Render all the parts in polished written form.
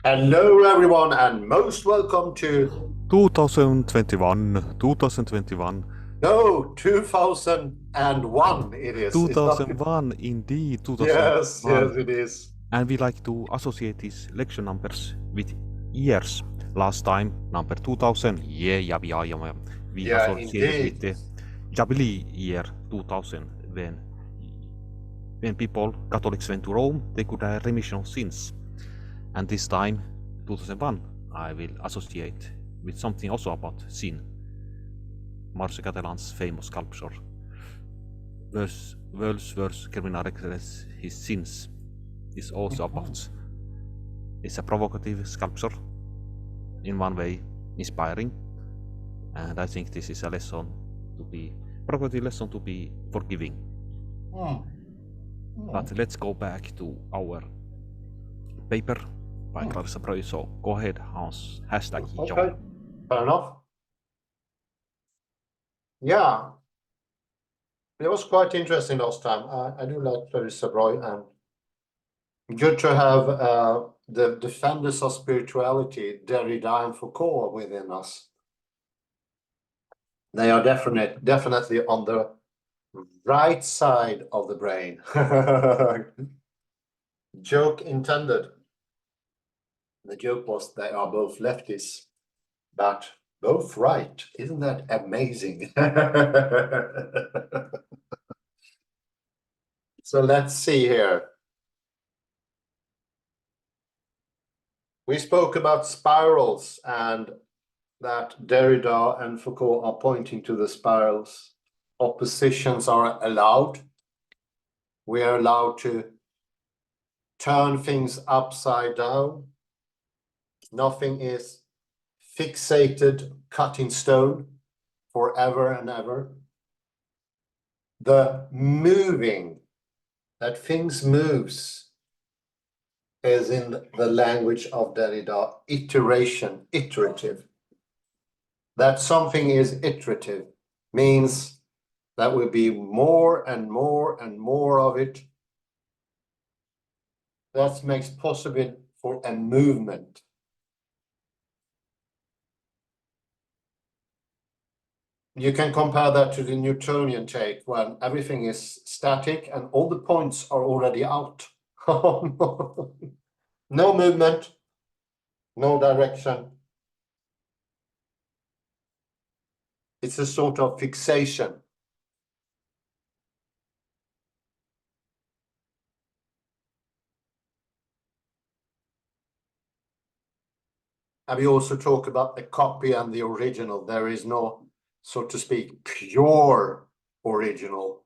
Hello everyone and most welcome to 2021. no 2001 it is. It's not 2001, indeed, yes, 2001. it is. And we like to associate these lecture numbers with years. Last time, number 2000, we Yeah, associated with indeed. the Jubilee year 2000, when people, Catholics, went to Rome, they could have remission of sins. And this time, 2001, I will associate with something also about sin. Marce Catalan's famous sculpture. World's worst criminal regrets his sins is also about. It's a provocative sculpture, in one way inspiring, and I think this is a provocative lesson to be forgiving. But let's go back to our paper by Revelation Breu. So go ahead, Hans. Hashtag Okay, John. fair enough. Yeah, it was quite interesting last time. I do like Clariss Breu, and good to have the defenders of spirituality, Derrida and Foucault, within us. They are definitely on the right side of the brain. Joke intended. The joke was they are both lefties, but both right. Isn't that amazing? So let's see here. We spoke about spirals and that Derrida and Foucault are pointing to the spirals. Oppositions are allowed. We are allowed to turn things upside down. Nothing is fixated, cut in stone forever and ever. The moving, that things moves, is in the language of Derrida, iteration, iterative. That something is iterative means that will be more and more and more of it. That makes possible for a movement. You can compare that to the Newtonian take when everything is static and all the points are already out. No movement, no direction. It's a sort of fixation. And we also talk about the copy and the original. There is no, so to speak, pure original.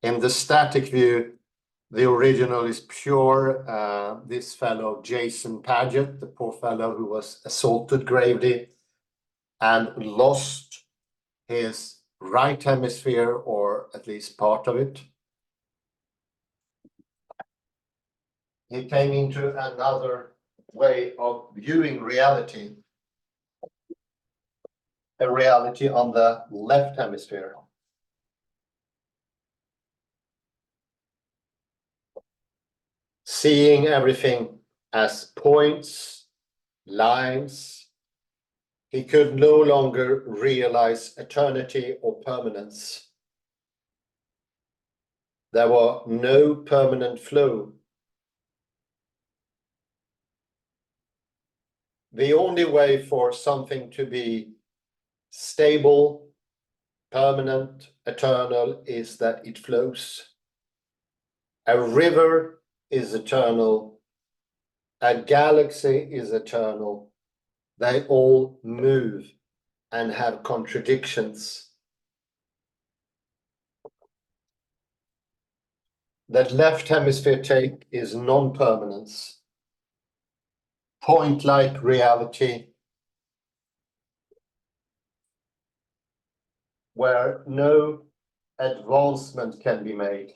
In the static view, the original is pure. This fellow, Jason Paget, the poor fellow who was assaulted gravely and lost his right hemisphere, or at least part of it. He came into another way of viewing reality, a reality on the left hemisphere. Seeing everything as points, lines. He could no longer realize eternity or permanence. There were no permanent flow. The only way for something to be stable, permanent, eternal is that it flows. A river is eternal. A galaxy is eternal. They all move and have contradictions. That left hemisphere take is non-permanence. Point-like reality where no advancement can be made.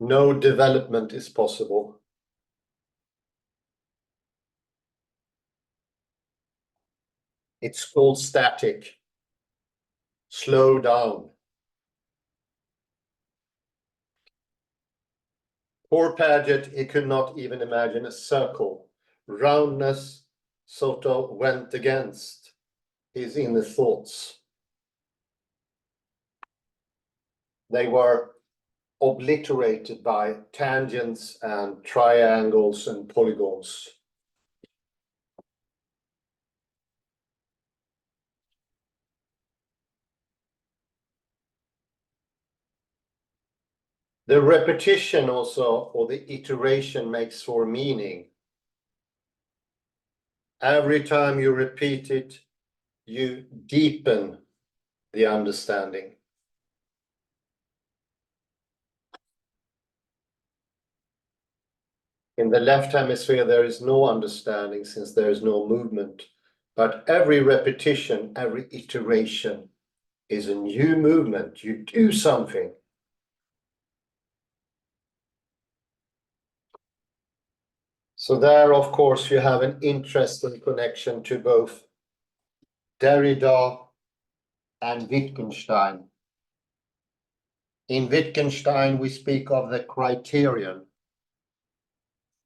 No development is possible. It's called static. Slow down. Poor Paget, he could not even imagine a circle. Roundness sort of went against his inner thoughts. They were obliterated by tangents and triangles and polygons. The repetition also, or the iteration, makes for meaning. Every time you repeat it, you deepen the understanding. In the left hemisphere, there is no understanding since there is no movement. But every repetition, every iteration is a new movement. You do something. So there, of course, you have an interesting connection to both Derrida and Wittgenstein. In Wittgenstein, we speak of the criterion,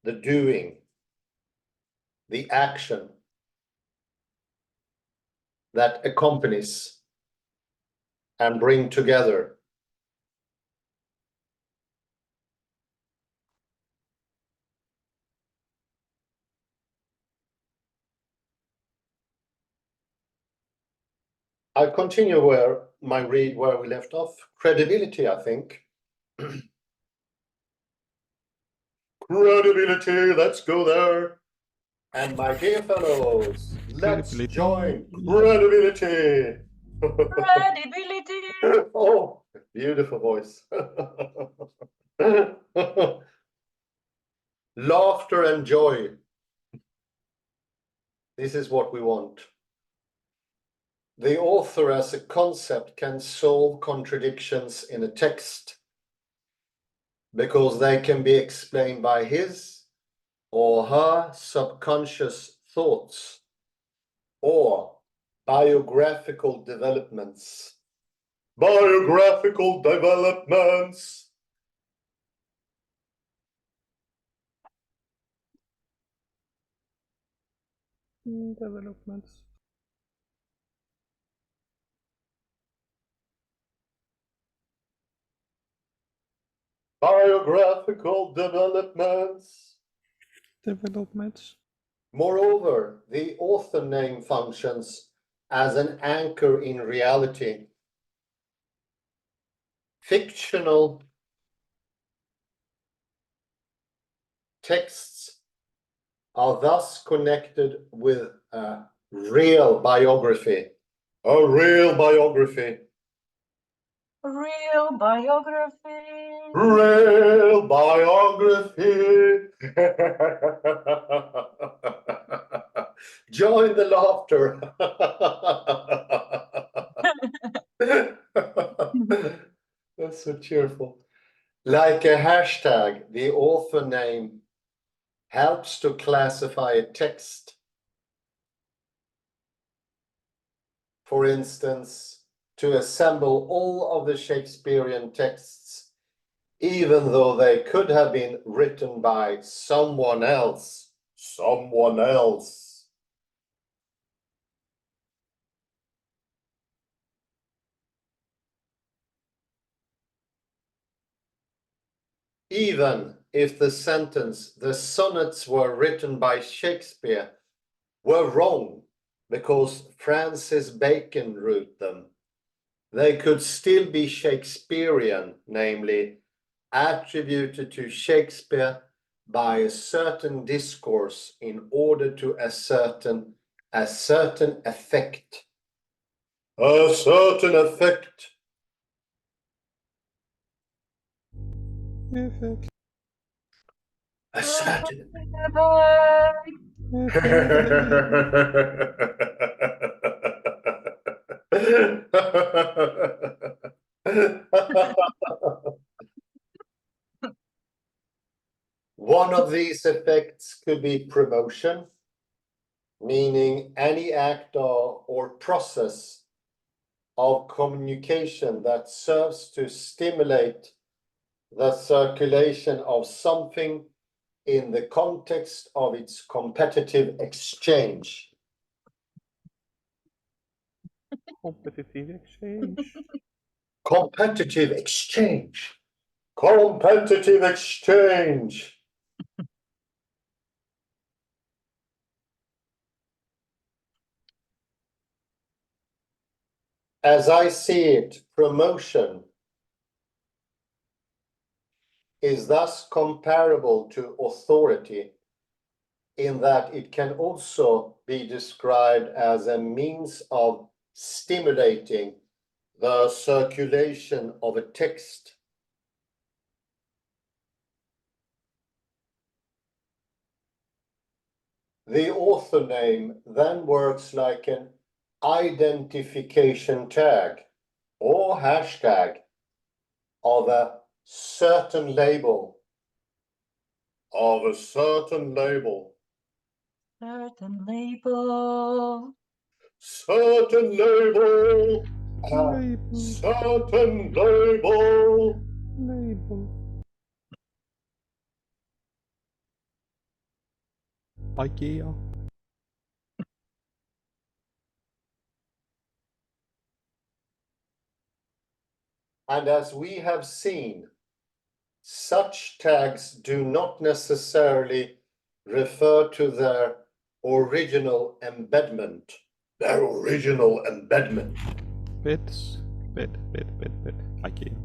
the doing, the action that accompanies and bring together. I'll continue where we left off. Credibility, I think. Credibility, let's go there. And my dear fellows, let's join credibility. Credibility. Oh, beautiful voice. Laughter and joy. This is what we want. The author as a concept can solve contradictions in a text because they can be explained by his or her subconscious thoughts or biographical developments. Biographical developments. Developments. Biographical developments. Developments. Moreover, the author name functions as an anchor in reality. Fictional texts are thus connected with a real biography. A real biography. Real biography. Real biography. Join the laughter. That's so cheerful. Like a hashtag, the author name helps to classify a text. For instance, to assemble all of the Shakespearean texts, even though they could have been written by someone else. Someone else. Even if the sentence, the sonnets were written by Shakespeare, were wrong because Francis Bacon wrote them, they could still be Shakespearean, namely attributed to Shakespeare by a certain discourse in order to ascertain a certain effect. A certain effect. Effect. A certain. One of these effects could be promotion, meaning any act or process of communication that serves to stimulate the circulation of something in the context of its competitive exchange. Competitive exchange. Competitive exchange. Competitive exchange. As I see it, promotion is thus comparable to authority in that it can also be described as a means of stimulating the circulation of a text. The author name then works like an identification tag or hashtag of a certain label. Certain label. Certain label. Certain label. Label. IKEA. And as we have seen, such tags do not necessarily refer to their original embedment. Their original embedment. Beds. Bed. IKEA.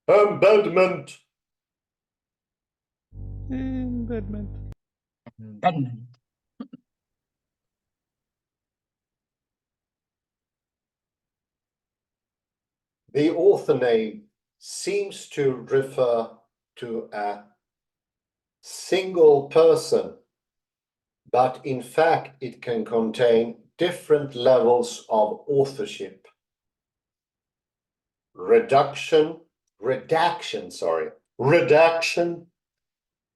Embedment. Embedment. The author name seems to refer to a single person, but in fact it can contain different levels of authorship. Redaction,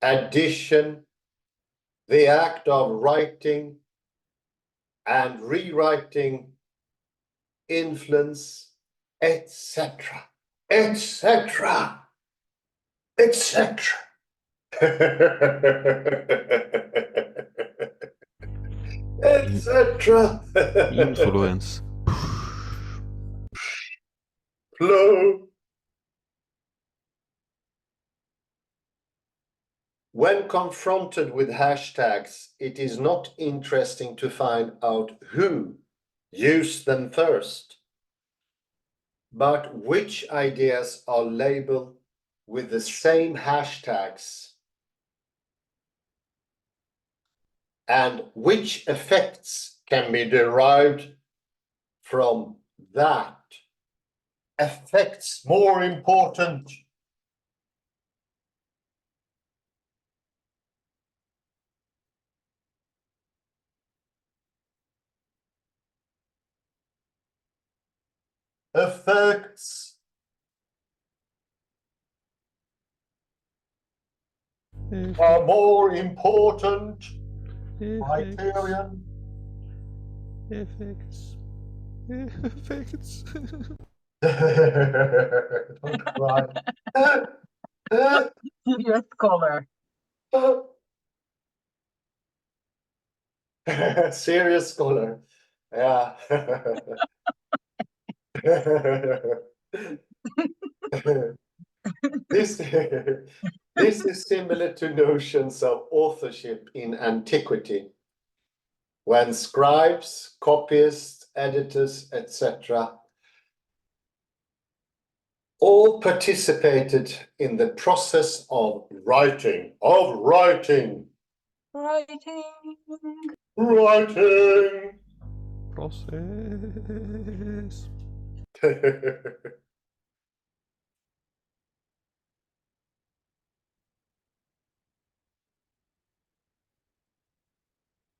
addition, the act of writing and rewriting, influence, etc., etc., etc. etc. Influence. Flow. When confronted with hashtags, it is not interesting to find out who used them first, but which ideas are labeled with the same hashtags and which effects can be derived from that. Effects more important. Effects. Are more important. Criterion. Effects. Don't cry. Serious scholar. Serious scholar. Yeah. This, this is similar to notions of authorship in antiquity, when scribes, copyists, editors, etc. all participated in the process of writing. Process.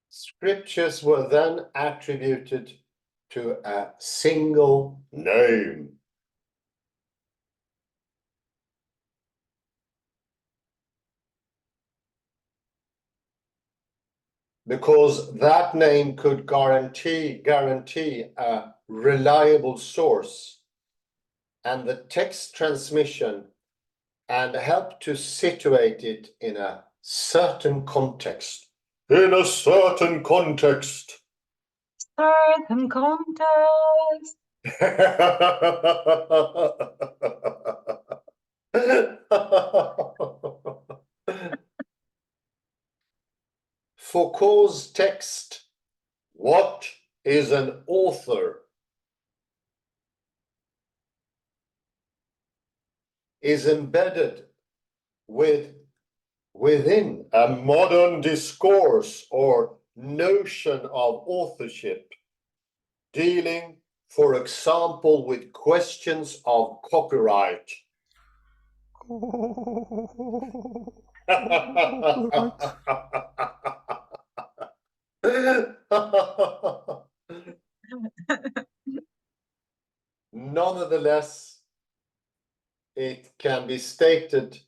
Scriptures were then attributed to a single name. Because that name could guarantee a reliable source and the text transmission and help to situate it in a certain context. In a certain context. Certain context. Foucault's text, What is an Author?, is embedded within a modern discourse or notion of authorship, dealing, for example, with questions of copyright. Nonetheless, it can be stated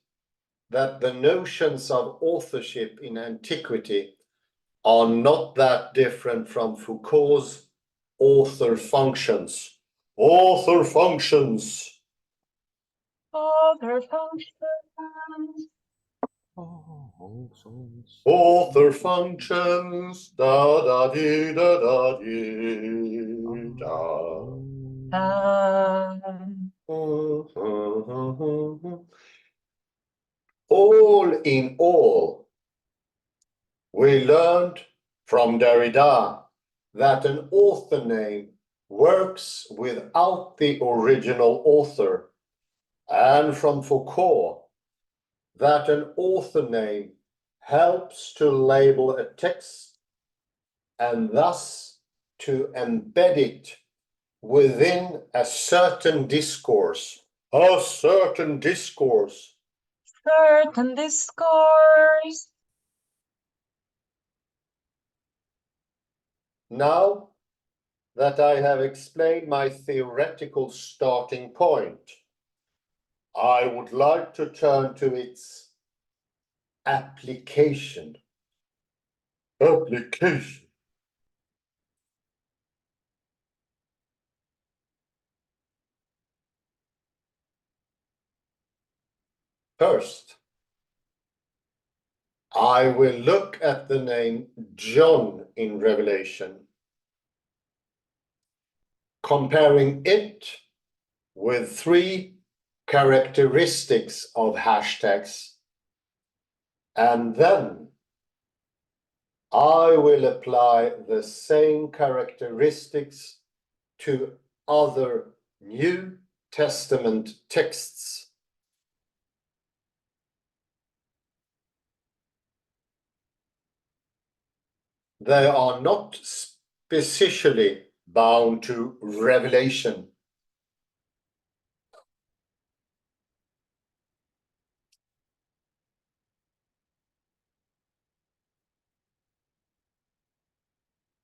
that the notions of authorship in antiquity are not that different from Foucault's author functions. Author functions. Other functions. Author functions. Da da dee da da dee da. All in all, we learned from Derrida that an author name works without the original author, and from Foucault that an author name helps to label a text and thus to embed it within a certain discourse. A certain discourse. Certain discourse. Now that I have explained my theoretical starting point, I would like to turn to its application. Application. First, I will look at the name John in Revelation, comparing it with three characteristics of hashtags, and then I will apply the same characteristics to other New Testament texts. They are not specially bound to Revelation.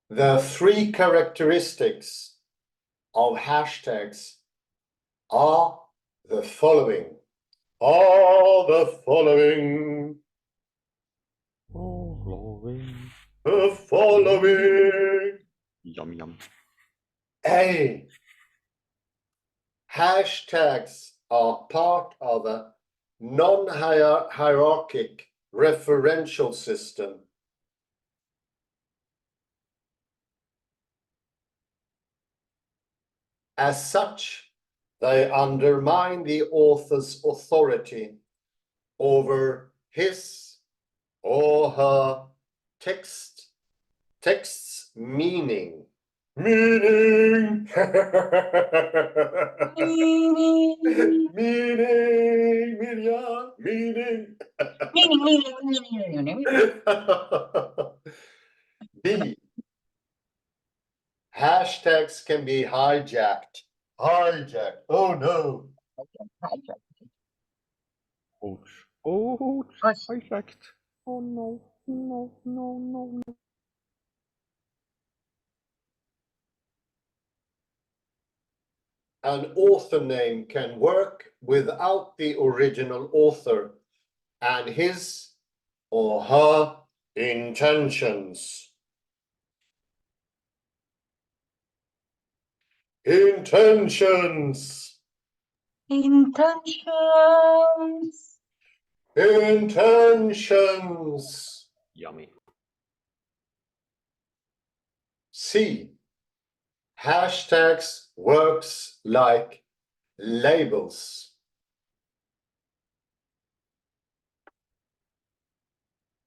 The three characteristics of hashtags are the following. The following. Yum yum. A. Hashtags are part of a non-hierarchic referential system. As such, they undermine the author's authority over his or her text's meaning. Meaning. Meaning. Meaning, Miriam, meaning. Meaning. B. Hashtags can be hijacked. Hijacked. Oh no. Ouch. Ouch. Ouch. Hijacked. Oh no. No, no, no, no. An author name can work without the original author and his or her intentions. Intentions. intentions, intentions. Yummy. C. Hashtags works like labels.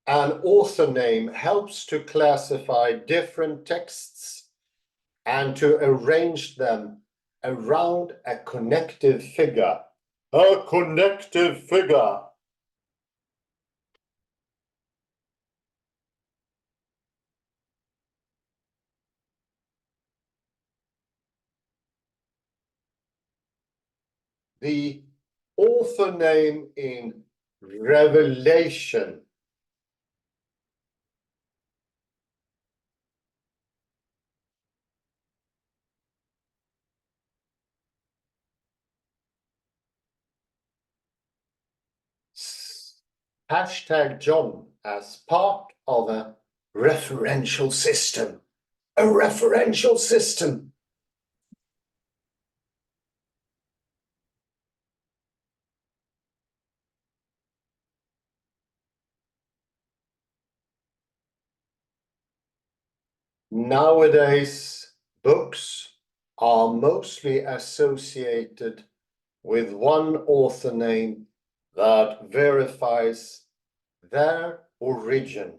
An author name helps to classify different texts and to arrange them around a connective figure. A connective figure. The author name in Revelation hashtag John as part of a referential system. A referential system. Nowadays, books are mostly associated with one author name that verifies their origin.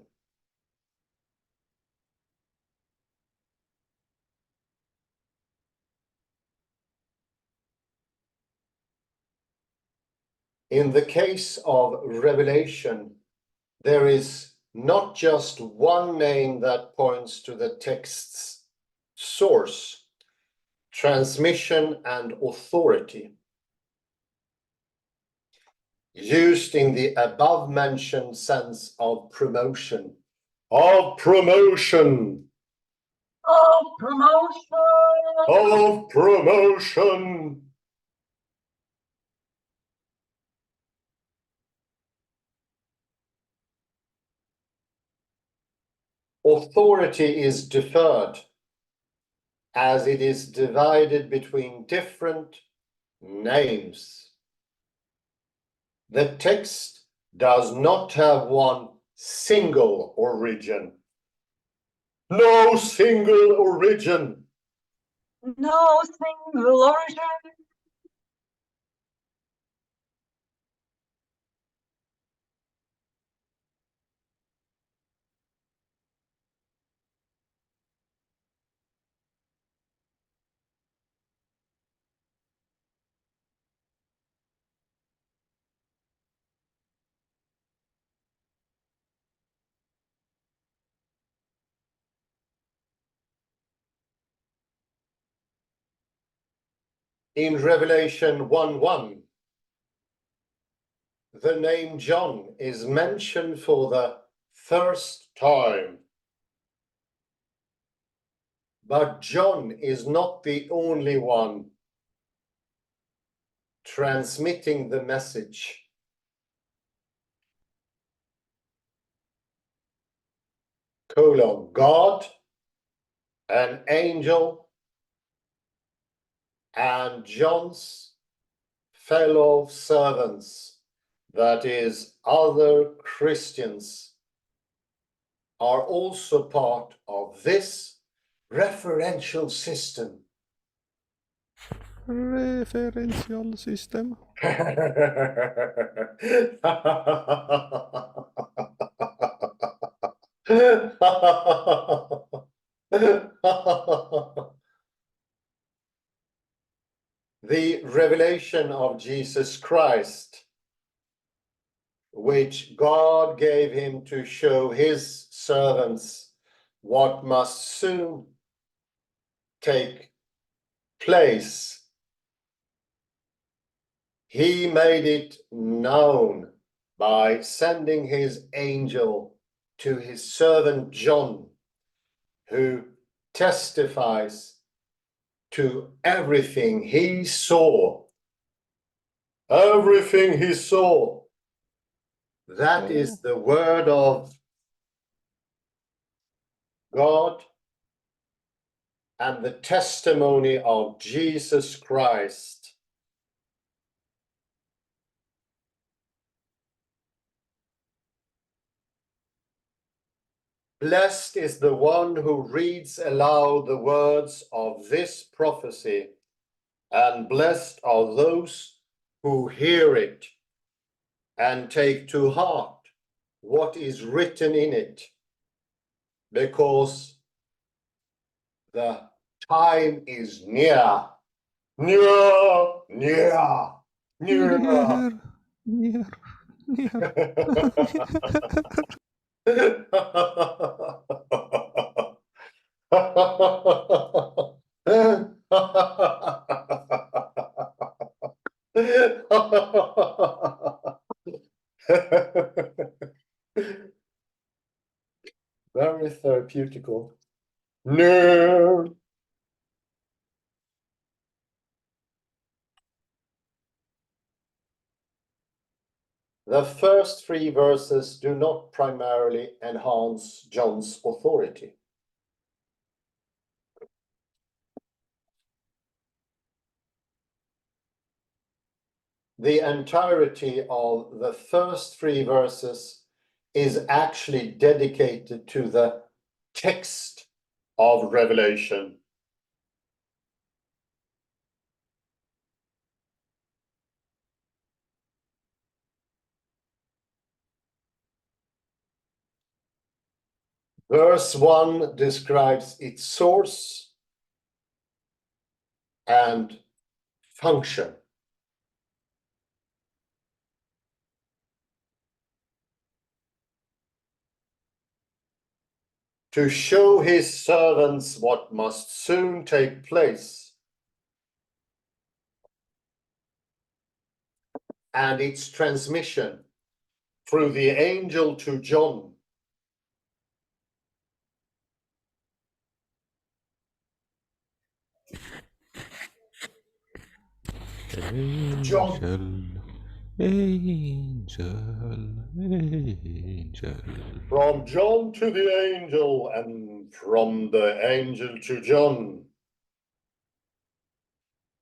In the case of Revelation, there is not just one name that points to the text's source, transmission, and authority. Used in the above-mentioned sense of promotion. Of promotion. of promotion, Of promotion. Authority is deferred as it is divided between different names. The text does not have one single origin. No single origin. no single origin, In Revelation 1:1, the name John is mentioned for the first time. But John is not the only one transmitting the message. God, an angel, and John's fellow servants, that is, other Christians, are also part of this referential system. Referential system. The revelation of Jesus Christ, which God gave him to show his servants what must soon take place. He made it known by sending his angel to his servant John, who testifies to everything he saw. Everything he saw. That is the word of God and the testimony of Jesus Christ. Blessed is the one who reads aloud the words of this prophecy, and blessed are those who hear it and take to heart what is written in it, because the time is near. Near, near, near. Near. Very therapeutical. No. The first three verses do not primarily enhance John's authority. The entirety of the first three verses is actually dedicated to the text of Revelation. Verse 1 describes its source and function. To show his servants what must soon take place, and its transmission through the angel to John. Angel, angel, angel. From John to the angel, and from the angel to John.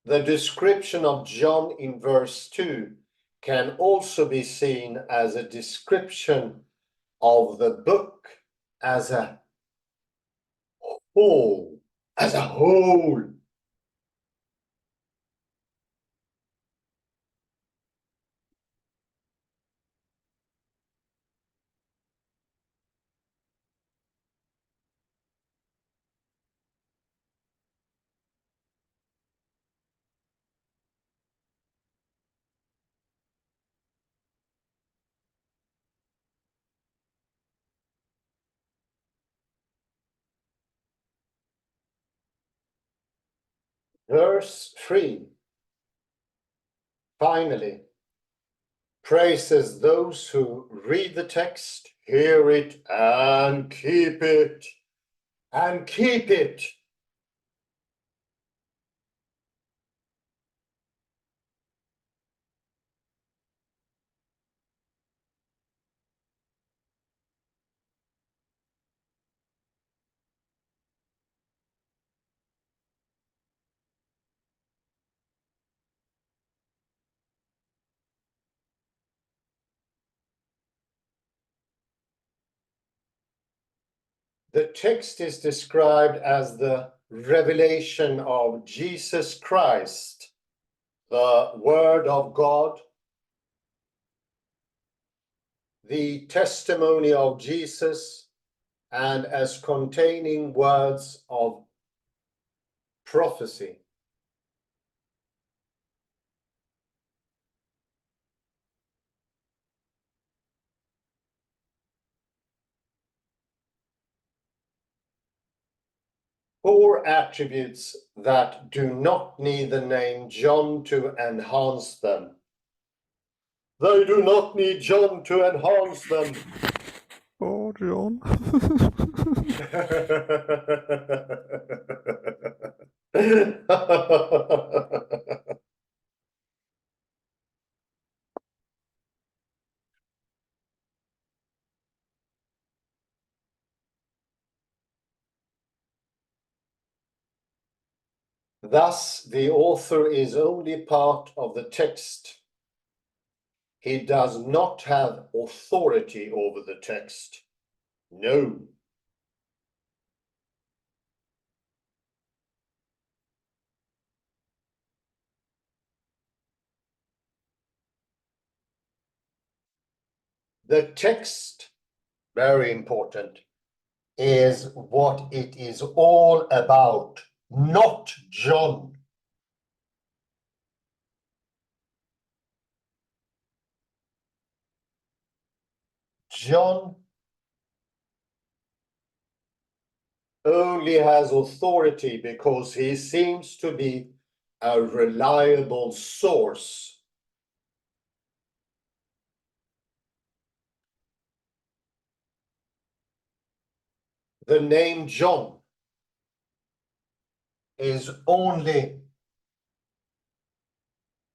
The description of John in verse 2 can also be seen as a description of the book as a whole, as a whole. Verse 3, finally, praises those who read the text, hear it, and keep it, and keep it. The text is described as the revelation of Jesus Christ, the Word of God, the testimony of Jesus, and as containing words of prophecy. Four attributes that do not need the name John to enhance them. They do not need John to enhance them. Oh, John. Thus, the author is only part of the text. He does not have authority over the text. No, The text, very important, is what it is all about, not John. John only has authority because he seems to be a reliable source. The name John is only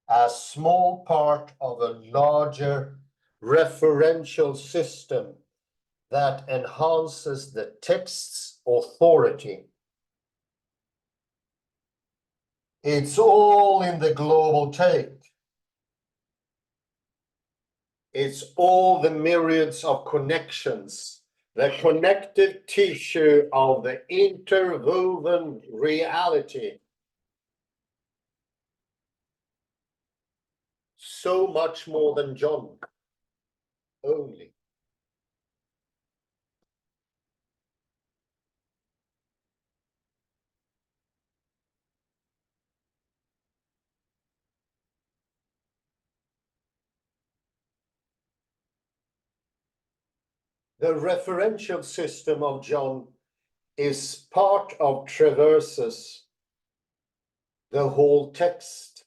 a small part of a larger referential system that enhances the text's authority. It's all in the global take. It's all the myriads of connections, the connective tissue of the interwoven reality. So much more than John only. The referential system of John is part of traverses the whole text.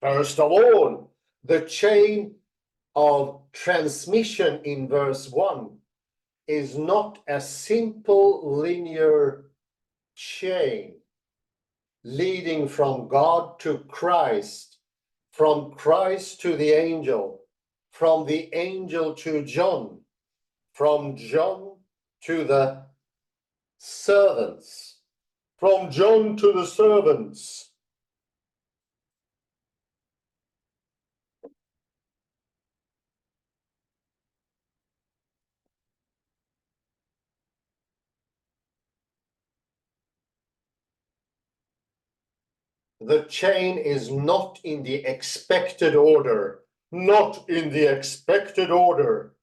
First of all, the chain of transmission in verse 1 is not a simple linear chain leading from God to Christ, from Christ to the angel, from the angel to John, from John to the servants, from John to the servants. The chain is not in the expected order, not in the expected order.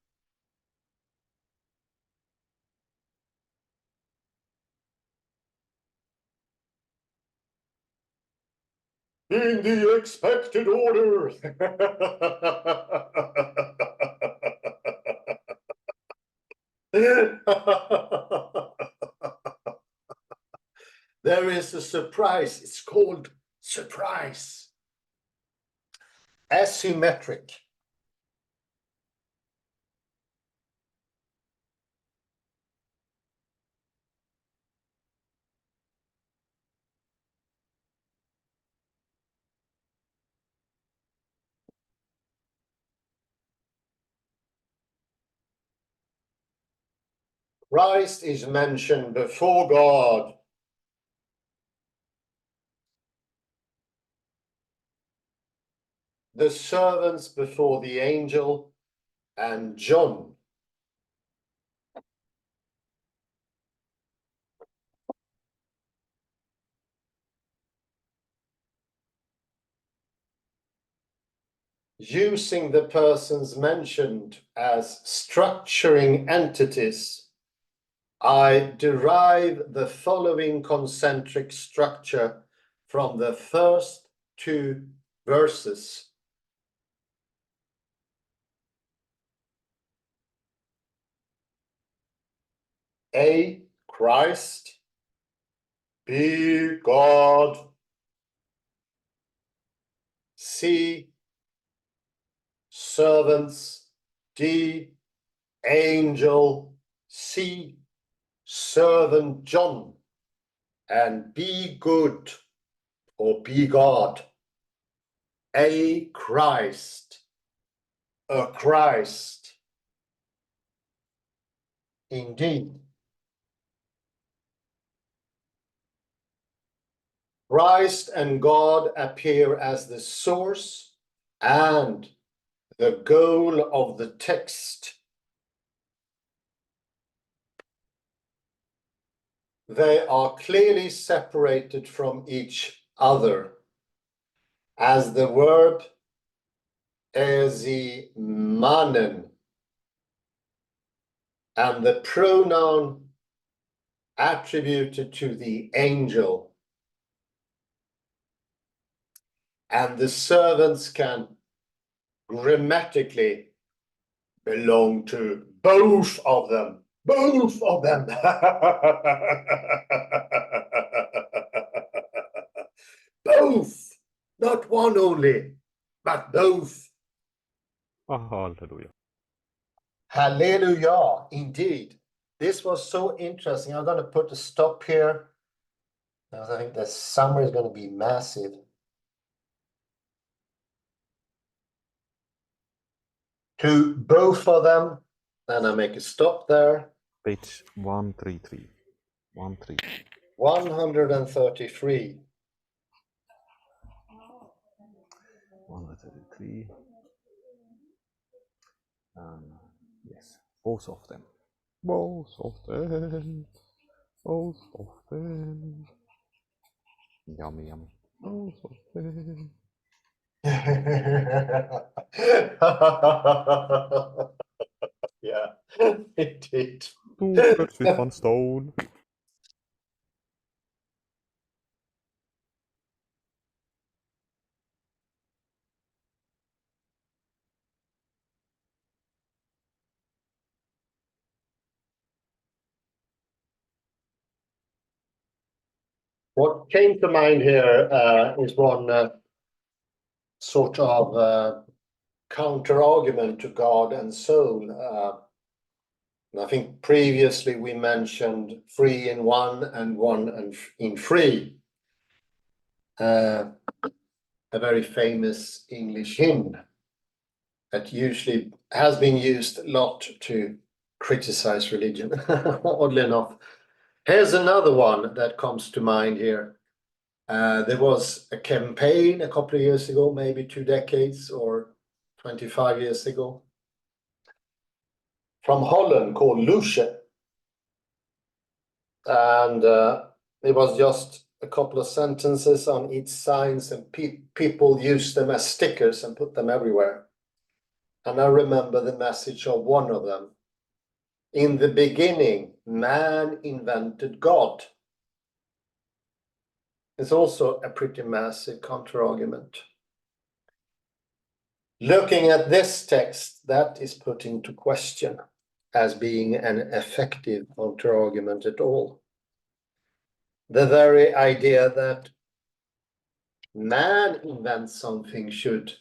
In the expected order. There is a surprise. It's called surprise. Asymmetric. Christ is mentioned before God. The servants before the angel, and John. Using the persons mentioned as structuring entities, I derive the following concentric structure from the first two verses. A, Christ. B, God. C, servants. D, angel. C, servant John. And be good or be God. A Christ. A Christ. Indeed. Christ and God appear as the source and the goal of the text. they are clearly separated from each other, as the verb mannen and the pronoun attributed to the angel, and the servants can grammatically belong to both of them. Both of them. Both. Not one only, but both. Hallelujah. Hallelujah, indeed. This was so interesting. I'm going to put a stop here, because I think the summer is going to be massive. To both of them, and I make a stop there. Page 133. 133. 133. 133. Yes, both of them. Both of them. Both of them. Yummy, yummy. Both of them. Yeah, indeed. Two birds with one stone. What came to mind here is one sort of counter argument to God and soul. I think previously we mentioned three in one and one in three. A very famous English hymn that usually has been used a lot to criticize religion, oddly enough. Here's another one that comes to mind here. There was a campaign a couple of years ago, maybe 2 decades or 25 years ago, from Holland called Luce. And it was just a couple of sentences on each signs, and people used them as stickers and put them everywhere. And I remember the message of one of them. In the beginning, man invented God. It's also a pretty massive counter-argument. Looking at this text, that is put into question as being an effective counter-argument at all. The very idea that man invents something should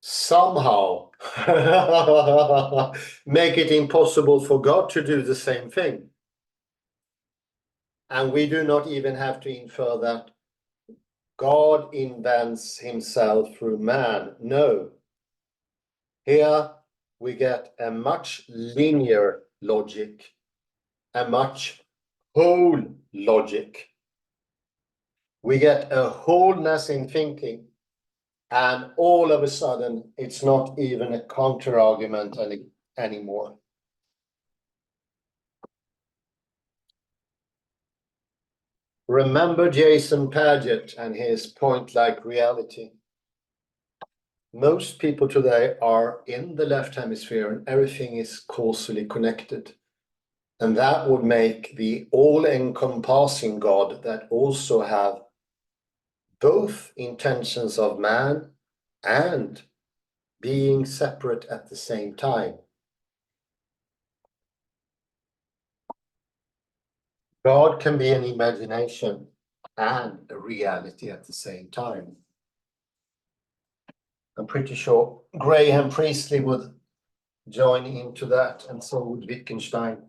somehow make it impossible for God to do the same thing. And we do not even have to infer that God invents himself through man. No. Here we get a much linear logic, a much whole logic. We get a wholeness in thinking, and all of a sudden it's not even a counter-argument anymore. Remember Jason Paget and his point-like reality. Most people today are in the left hemisphere and everything is causally connected. And that would make the all-encompassing God that also have both intentions of man and being separate at the same time. God can be an imagination and a reality at the same time. I'm pretty sure Graham Priestley would join into that, and so would Wittgenstein.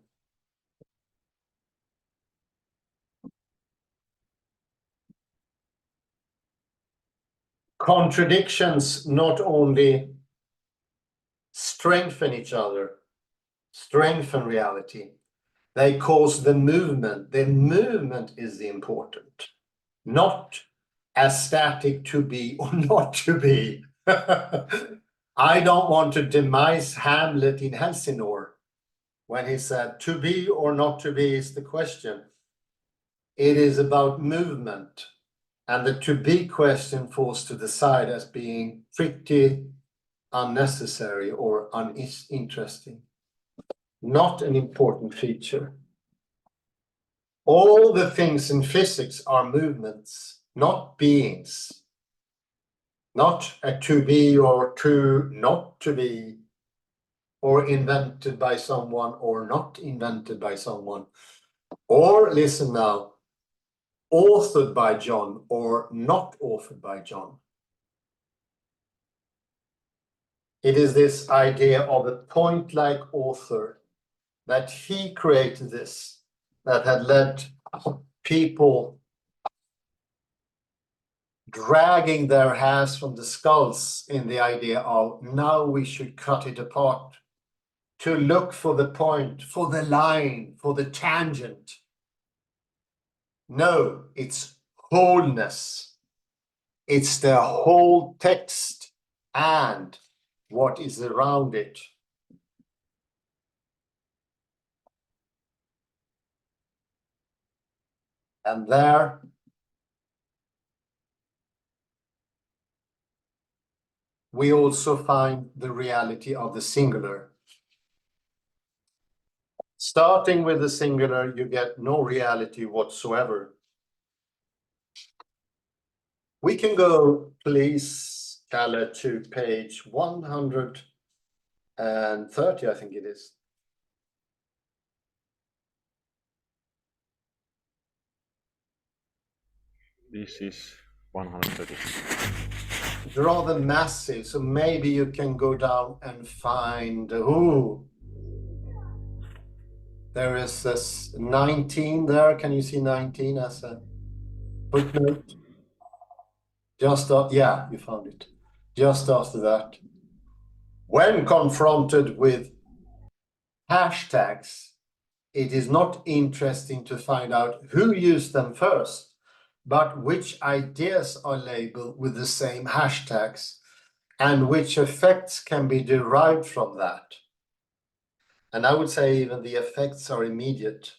Contradictions not only strengthen each other, strengthen reality, they cause the movement. The movement is the important, not as static to be or not to be. I don't want to demise Hamlet in Elsinore when he said, to be or not to be is the question. it is about movement, and the to be question falls to the side as being pretty unnecessary or uninteresting. Not an important feature. All the things in physics are movements, not beings. Not a to be or to not to be, or invented by someone or not invented by someone. Or, listen now, authored by John or not authored by John. It is this idea of a point-like author, that he created this, that had led people dragging their hairs from the skulls in the idea of now we should cut it apart, to look for the point, for the line, for the tangent. No, it's wholeness. It's the whole text and what is around it. And there we also find the reality of the singular. Starting with the singular, you get no reality whatsoever. We can go, please, Kalle, to page 130, I think it is. This is 130. It's rather massive, so maybe you can go down and find, there is this 19 there. Can you see 19 as a footnote? Just, yeah, you found it. Just after that. When confronted with hashtags, it is not interesting to find out who used them first, but which ideas are labeled with the same hashtags and which effects can be derived from that. And I would say even the effects are immediate.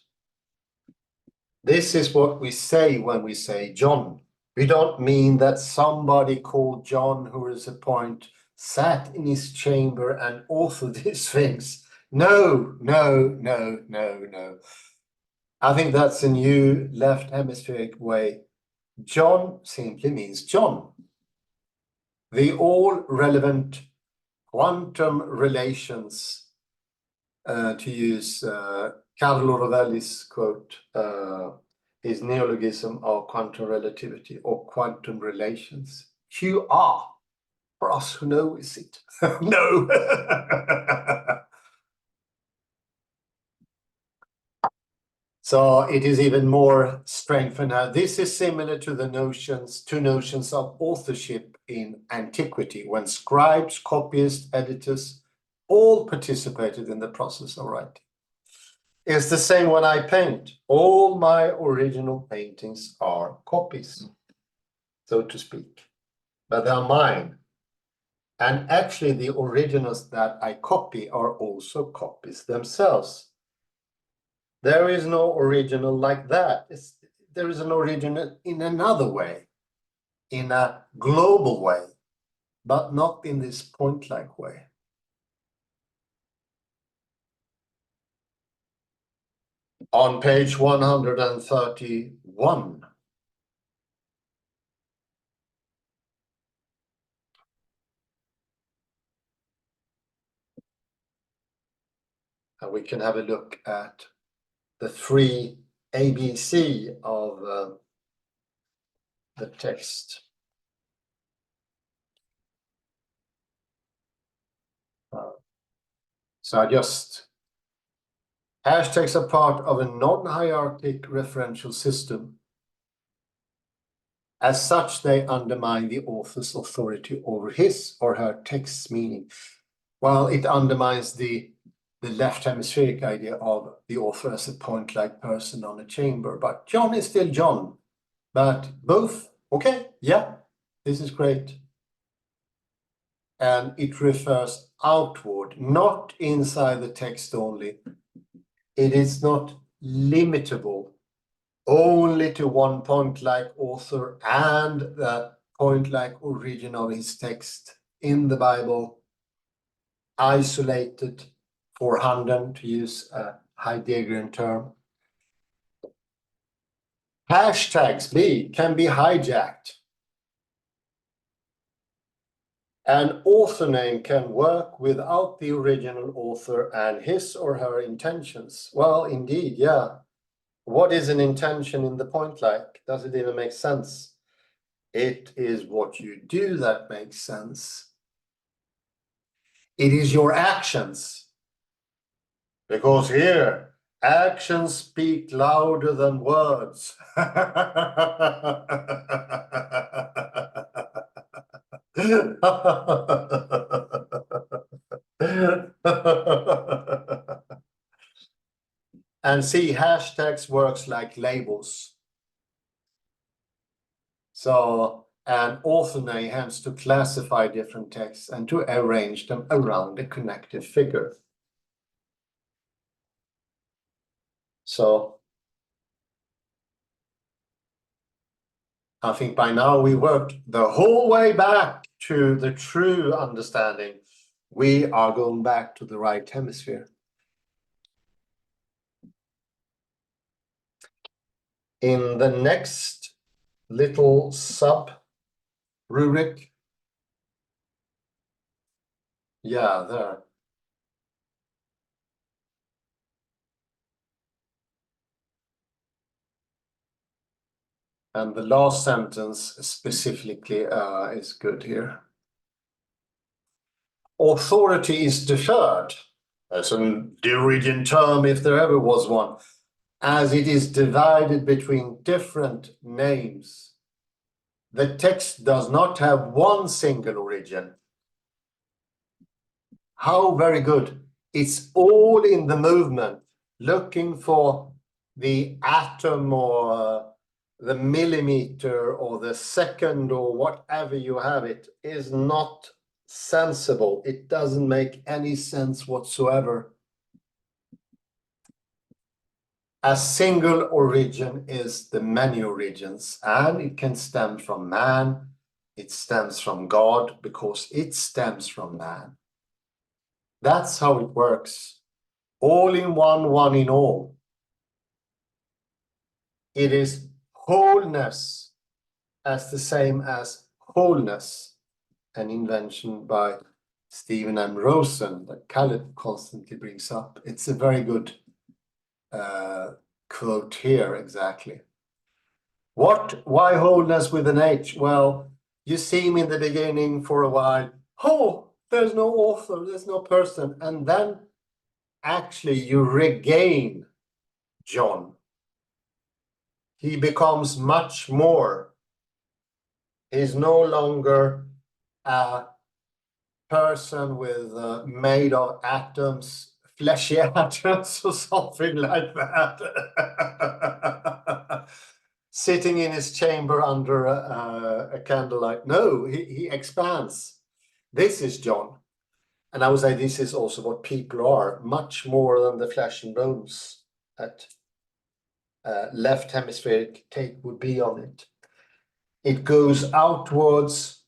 This is what we say when we say John. We don't mean that somebody called John, who is a point, sat in his chamber and authored these things. No, no, no, no, no. I think that's a new left hemispheric way. John simply means John. The all relevant quantum relations, to use Carlo Rovelli's quote, his neologism of quantum relativity or quantum relations. QR, for us who know, is it? No. So it is even more strengthened. This is similar to the two notions of authorship in antiquity, when scribes, copyists, editors, all participated in the process of writing. It's the same when I paint. All my original paintings are copies, so to speak, but they're mine. And actually the originals that I copy are also copies themselves. There is no original like that. There is an original in another way, in a global way, but not in this point-like way. On page 131, and we can have a look at the three ABC of the text. So I just, hashtags are part of a non-hierarchic referential system. As such, they undermine the author's authority over his or her text's meaning. Well, it undermines the left hemispheric idea of the author as a point-like person on a chamber. But John is still John. But both, okay, yeah, this is great. And it refers outward, not inside the text only. It is not limitable only to one point-like author and the point-like origin of his text in the Bible, isolated for handen, to use a Heideggerian term. Hashtags can be hijacked. An author name can work without the original author and his or her intentions. Well, indeed, yeah. What is an intention in the point-like? Does it even make sense? It is what you do that makes sense. It is your actions. Because here, actions speak louder than words. And see, hashtags works like labels. So an author name helps to classify different texts and to arrange them around a connected figure. So I think by now we worked the whole way back to the true understanding. We are going back to the right hemisphere. In the next little sub-rubric, yeah, there. And the last sentence specifically is good here. Authority is deferred. That's a Derridian term if there ever was one, as it is divided between different names. The text does not have one single origin. How very good. It's all in the movement, looking for the atom or the millimeter or the second or whatever you have. It is not sensible. It doesn't make any sense whatsoever. A single origin is the many origins, and it can stem from man. It stems from God because it stems from man. That's how it works. All in one, one in all. It is wholeness as the same as wholeness, an invention by Stephen M. Rosen that Caleb constantly brings up. It's a very good quote here, exactly. Why wholeness with an H? Well, you see him in the beginning for a while. Oh, there's no author, there's no person. And then actually you regain John. He becomes much more. He's no longer a person with made of atoms, fleshy atoms or something like that. Sitting in his chamber under a candlelight. No, he expands. This is John. And I would say this is also what people are, much more than the flesh and bones that left hemispheric take would be on it. It goes outwards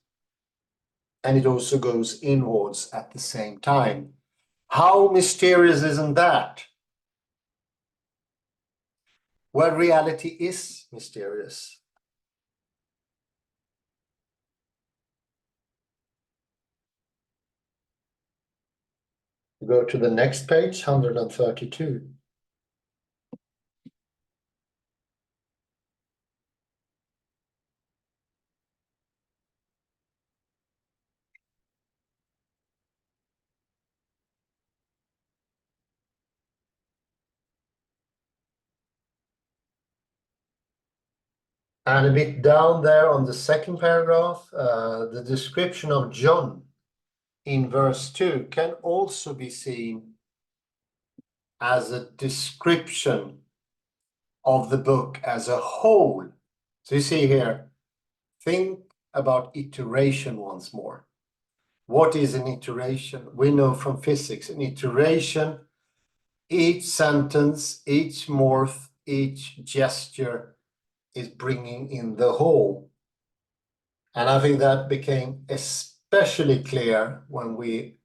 and it also goes inwards at the same time. How mysterious isn't that? Well, reality is mysterious. Go to the next page, 132. And a bit down there on the second paragraph, the description of John in verse 2 can also be seen as a description of the book as a whole. So you see here, think about iteration once more. What is an iteration? We know from physics, an iteration, each sentence, each morph each gesture is bringing in the whole. And I think that became especially clear when we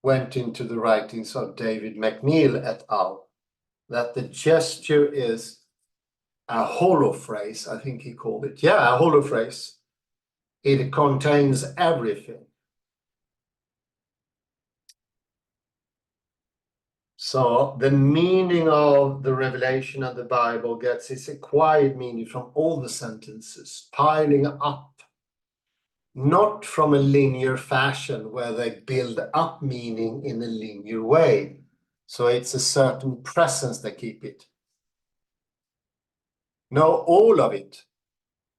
went into the writings of David McNeill et al., that the gesture is a holophrase, I think he called it. Yeah, a holophrase. It contains everything. So the meaning of the revelation of the Bible gets its acquired meaning from all the sentences, piling up, not from a linear fashion where they build up meaning in a linear way. So it's a certain presence that keep it. No, all of it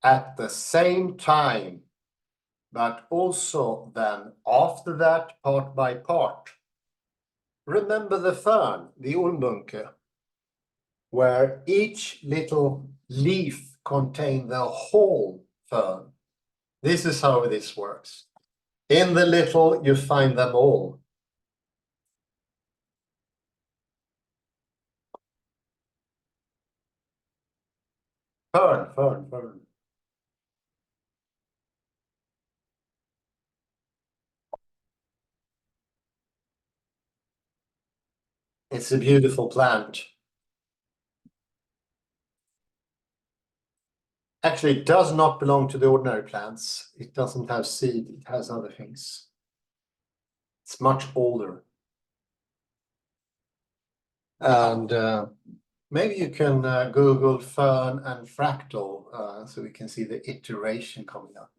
at the same time, but also then after that, part by part. Remember the fern, the Ulmbunke, where each little leaf contains the whole fern. This is how this works. In the little, you find them all. Fern, fern, fern. It's a beautiful plant. Actually, it does not belong to the ordinary plants. It doesn't have seed, it has other things. It's much older. And maybe you can Google fern and fractal so we can see the iteration coming up.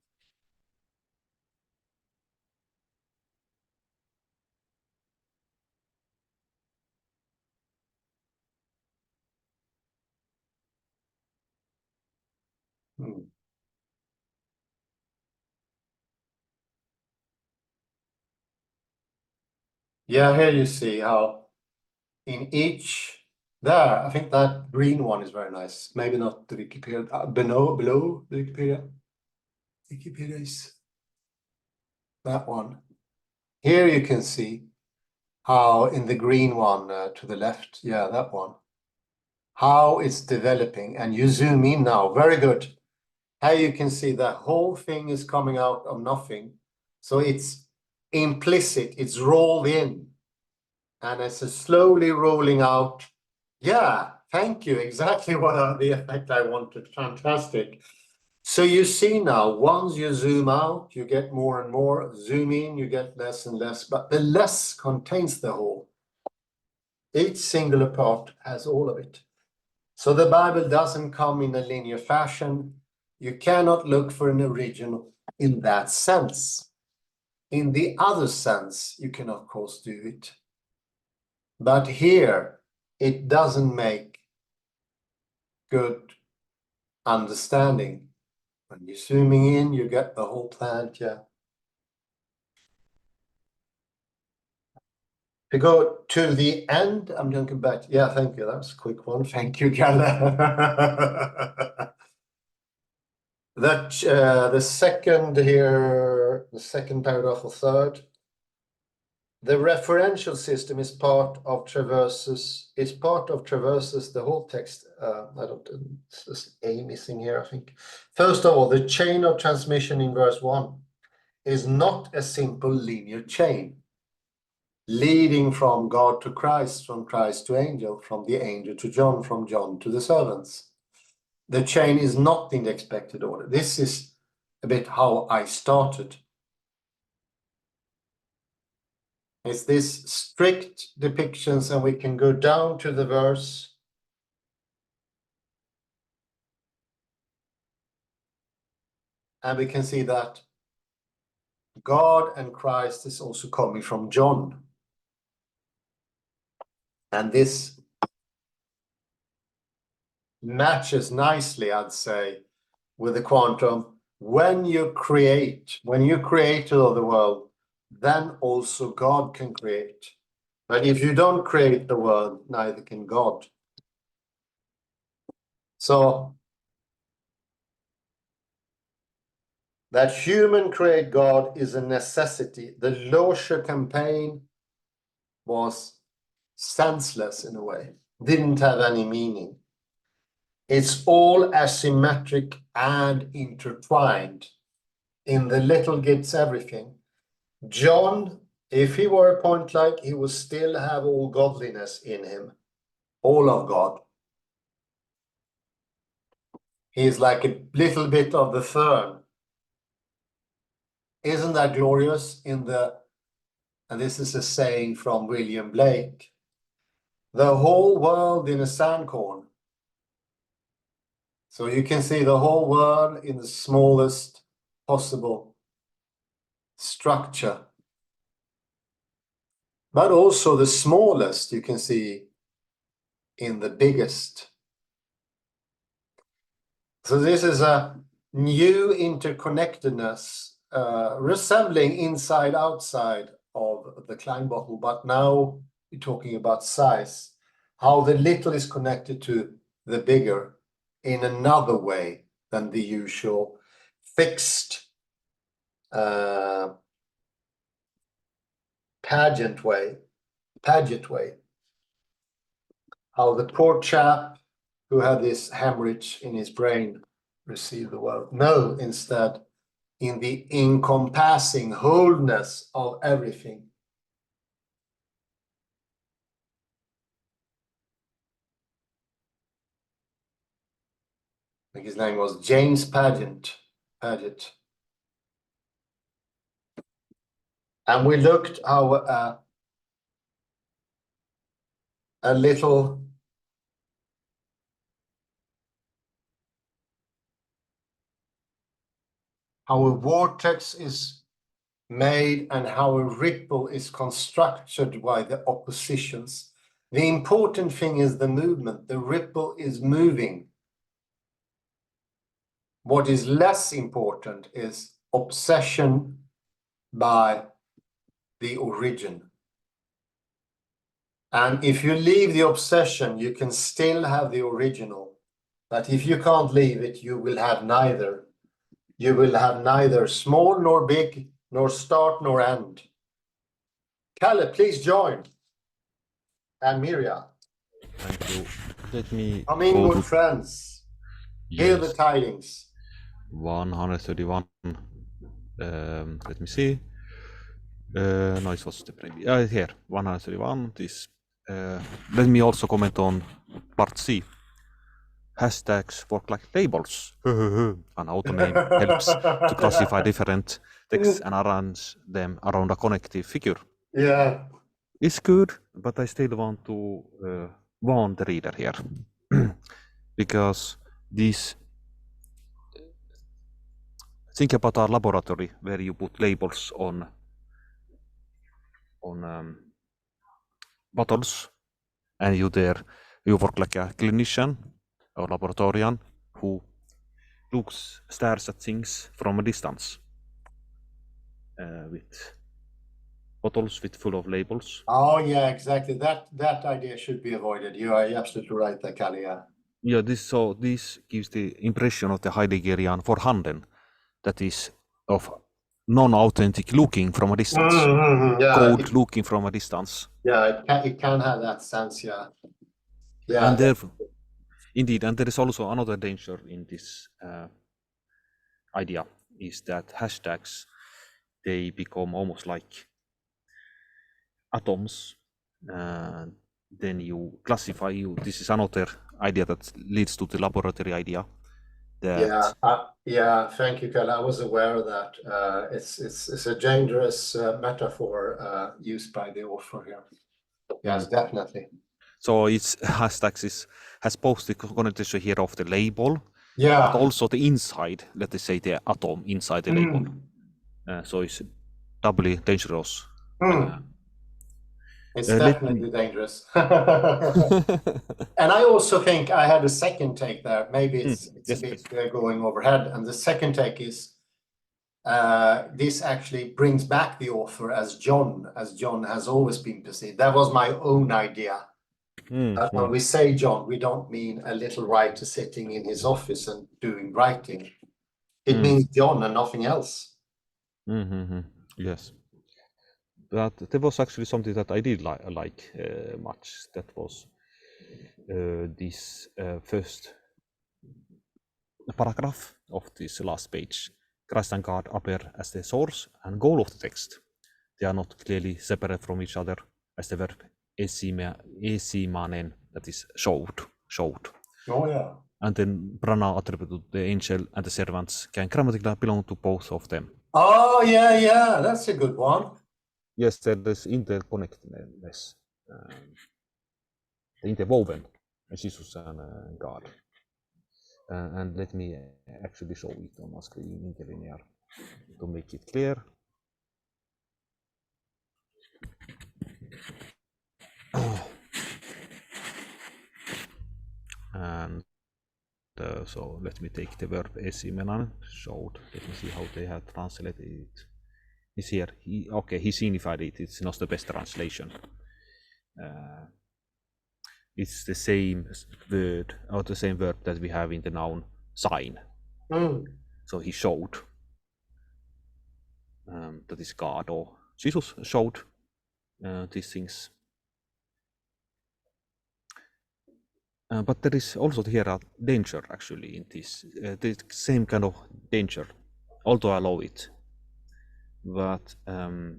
Yeah, here you see how in each, there, I think that green one is very nice. Maybe not the Wikipedia, below the Wikipedia. Wikipedia is that one. Here you can see how in the green one to the left, yeah, that one, how it's developing. And you zoom in now, very good. Here you can see the whole thing is coming out of nothing. So it's implicit, it's rolled in. And it's a slowly rolling out. Yeah, thank you. Exactly what the effect I wanted. Fantastic. So you see now, once you zoom out, you get more and more. Zoom in, you get less and less. But the less contains the whole. Each singular part has all of it. So the Bible doesn't come in a linear fashion. You cannot look for an original in that sense. In the other sense, you can of course do it. But here, it doesn't make good understanding. When you're zooming in, you get the whole plant, yeah. To go to the end, I'm going to come back. Yeah, thank you. That was a quick one. Thank you, Galle. The second here, the second paragraph or third. The referential system is part of traverses. It's part of traverses the whole text. There's a missing here, I think. First of all, the chain of transmission in verse 1 is not a simple linear chain, leading from God to Christ, from Christ to angel, from the angel to John, from John to the servants. The chain is not in the expected order. This is a bit how I started. It's this strict depictions, and we can go down to the verse. And we can see that God and Christ is also coming from John. And this matches nicely, I'd say, with the quantum. When you create the world, then also God can create. But if you don't create the world, neither can God. So that human create God is a necessity. The Loesche campaign was senseless in a way, didn't have any meaning. It's all asymmetric and intertwined. In the little gets everything. John, if he were a point like, he would still have all godliness in him, all of God. He is like a little bit of the fern. Isn't that glorious? And this is a saying from William Blake, the whole world in a sandcorn. So you can see the whole world in the smallest possible structure. But also the smallest you can see in the biggest. So this is a new interconnectedness resembling inside-outside of the Klein bottle, but now we're talking about size, how the little is connected to the bigger in another way than the usual fixed pageant way. How the poor chap who had this hemorrhage in his brain received the world. No, instead, in the encompassing wholeness of everything. I think his name was James Paget. And we looked how a little how a vortex is made and how a ripple is constructed by the oppositions. The important thing is the movement. The ripple is moving. What is less important is obsession by the origin. And if you leave the obsession, you can still have the original. But if you can't leave it, you will have neither. You will have neither small nor big, nor start nor end. Kalle, please join. And Mirja. Thank you. Let me Come in, go good to friends. Hear the tidings. 131. Let me see. Noise was the previous. Here, 131. This. Let me also comment on part C. Hashtags work like labels. An auto name helps to classify different texts and arrange them around a connective figure. Yeah. It's good, but I still want to warn the reader here. Because this, think about our laboratory where you put labels on bottles, and you work like a clinician or laboratorian who stares at things from a distance with bottles full of labels. Oh yeah, exactly. That idea should be avoided. You are absolutely right there, Kalle. Yeah, this gives the impression of the Heideggerian Vorhanden, that is of non-authentic looking from a distance, Yeah, cold looking from a distance. yeah, it can have that sense, yeah. Yeah. And therefore, indeed, and there is also another danger in this idea, is that hashtags, they become almost like atoms. Then you classify this is another idea that leads to the laboratory idea. Yeah, thank you, Kalle. I was aware of that. It's a dangerous metaphor used by the author here. Yes, definitely. So it's hashtags has both the connotation here of the label, Yeah. but also the inside, let us say the atom inside the label. So it's doubly dangerous. It's definitely dangerous. And I also think I had a second take there. Maybe it's Yes, a bit going overhead. And the second take is this actually brings back the author as John has always been perceived. That was my own idea. When we say John, we don't mean a little writer sitting in his office and doing writing. It means John and nothing else. Yes. But there was actually something that I did like much. That was this first paragraph of this last page. Christ and God appear as the source and goal of the text. They are not clearly separate from each other, as the verb esimanen, that is showed. Oh, yeah. And then pronoun attributed to the angel and the servants can grammatically belong to both of them. Oh, yeah, that's a good one. Yes, there is interconnectedness, interwoven, Jesus and God. And let me actually show it on my screen interlinear to make it clear. And so let me take the verb esimenan, showed. Let me see how they have translated it. It's here. He signified it. It's not the best translation. It's the same word or the same verb that we have in the noun sign. So he showed. That is God or Jesus showed these things. But there is also here a danger actually in this, the same kind of danger, although I love it. But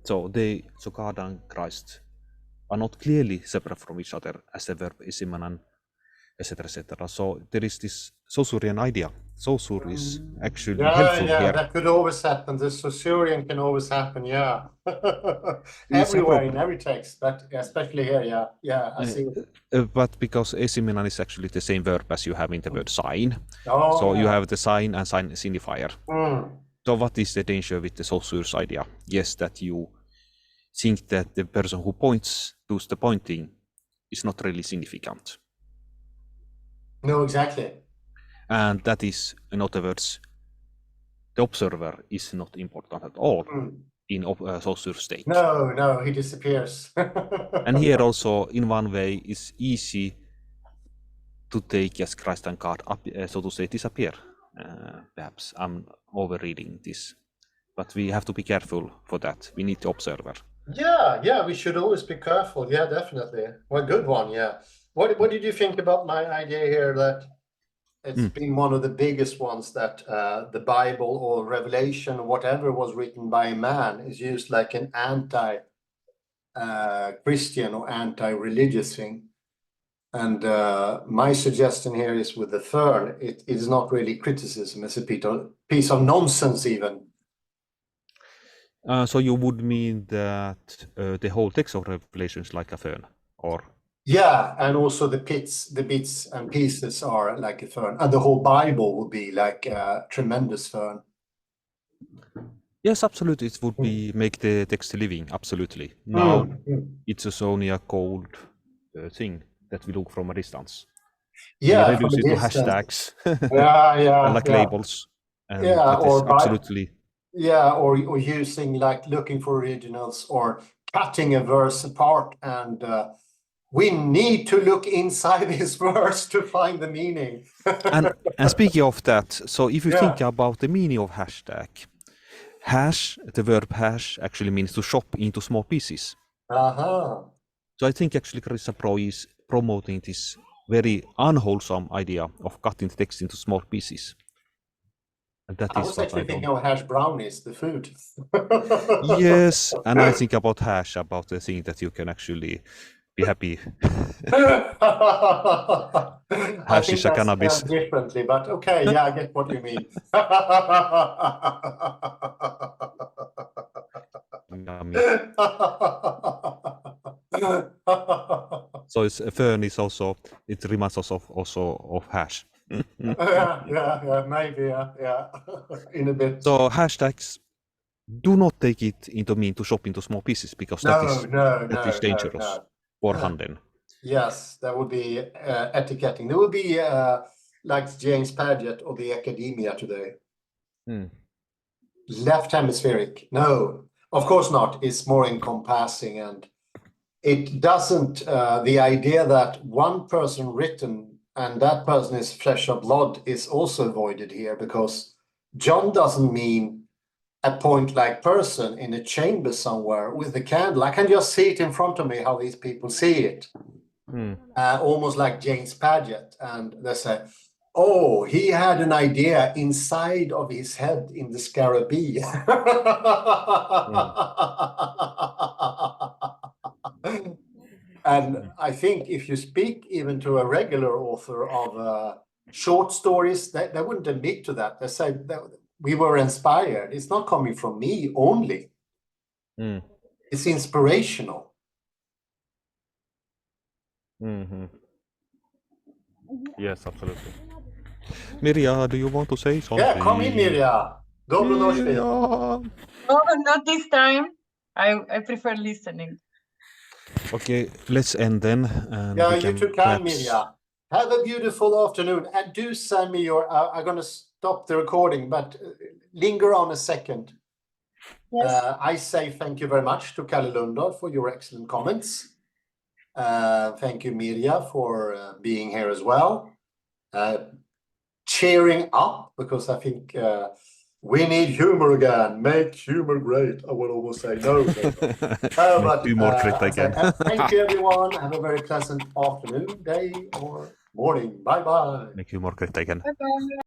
so God and Christ are not clearly separate from each other, as the verb isimanan, etc., etc. So there is this Saussurean idea. Saussure is actually helpful here. That could always happen. The Saussurean can always happen, yeah. It's Everywhere in every text, but especially here, yeah, I see. But because esimenan is actually the same verb as you have in the word sign. Oh, So yeah. you have the sign and sign signifier. So what is the danger with the Saussure's idea? Yes, that you think that the person who points, does the pointing, is not really significant. No, exactly. And that is, in other words, the observer is not important at all in Saussure's state. No, he disappears. And here also, in one way, it's easy to take as Christ and God, so to say, disappear. Perhaps I'm overreading this, but we have to be careful for that. We need the observer. Yeah, we should always be careful. Yeah, definitely. Well, good one, yeah. What did you think about my idea here that it's been one of the biggest ones that the Bible or Revelation, whatever was written by a man, is used like an anti-Christian or anti-religious thing. And my suggestion here is with the fern, it is not really criticism, it's a piece of nonsense even. So you would mean that the whole text of Revelation is like a fern, or? Yeah, and also the bits and pieces are like a fern, and the whole Bible would be like a tremendous fern. Yes, absolutely. It would be make the text living. Absolutely. Now it's only a cold thing that we look from a distance. Yeah, we reduce it to hashtags, like labels. And that is absolutely. Yeah, or using like looking for originals or cutting a verse apart and. We need to look inside this verse to find the meaning. and speaking of that, so if you think about the meaning of hashtag, the verb hash actually means to chop into small pieces. So I think actually Clariss Breu is promoting this very unwholesome idea of cutting the text into small pieces. And that I is was what actually I thinking of hash brownies, the food. Yes, and I think about hash, about the thing that you can actually be happy. I think that's cannabis. Differently, but okay, yeah, I get what you mean. So it's fern is also, it reminds us also of hash. yeah, maybe, yeah, in a bit. So hashtags, do not take it into mean to chop into small pieces, because that is dangerous for handen. Yes, that would be etiquetting. There would be like James Paget or the academia today. Left hemispheric. No, of course not. It's more encompassing, and it doesn't. The idea that one person written and that person is flesh or blood is also avoided here, because John doesn't mean a point-like person in a chamber somewhere with a candle. I can just see it in front of me how these people see it. Almost like James Paget, and they say, Oh, he had an idea inside of his head in the Scarabee. And I think if you speak even to a regular author of short stories, they wouldn't admit to that. They say that we were inspired. It's not coming from me only. Mm. It's inspirational. Mhm. Yes, absolutely. Mirja, do you want to say something? Yeah, come in, Mirja. Dobro došli. Mirja. No, not this time. I prefer listening. Okay, let's end then. And Yeah, we you can too can, perhaps... Mirja. Have a beautiful afternoon. And do send me your... I'm going to stop the recording, but linger on a second. Yes. I say thank you very much to Kalle Lundahl for your excellent comments. Thank you, Mirja, for being here as well. Cheering up, because I think we need humor again. Make humor great. I would almost say no. But do more crit I say, again. thank you, everyone. Have a very pleasant afternoon, day, or morning. Bye-bye. Make you more crit again. Bye-bye.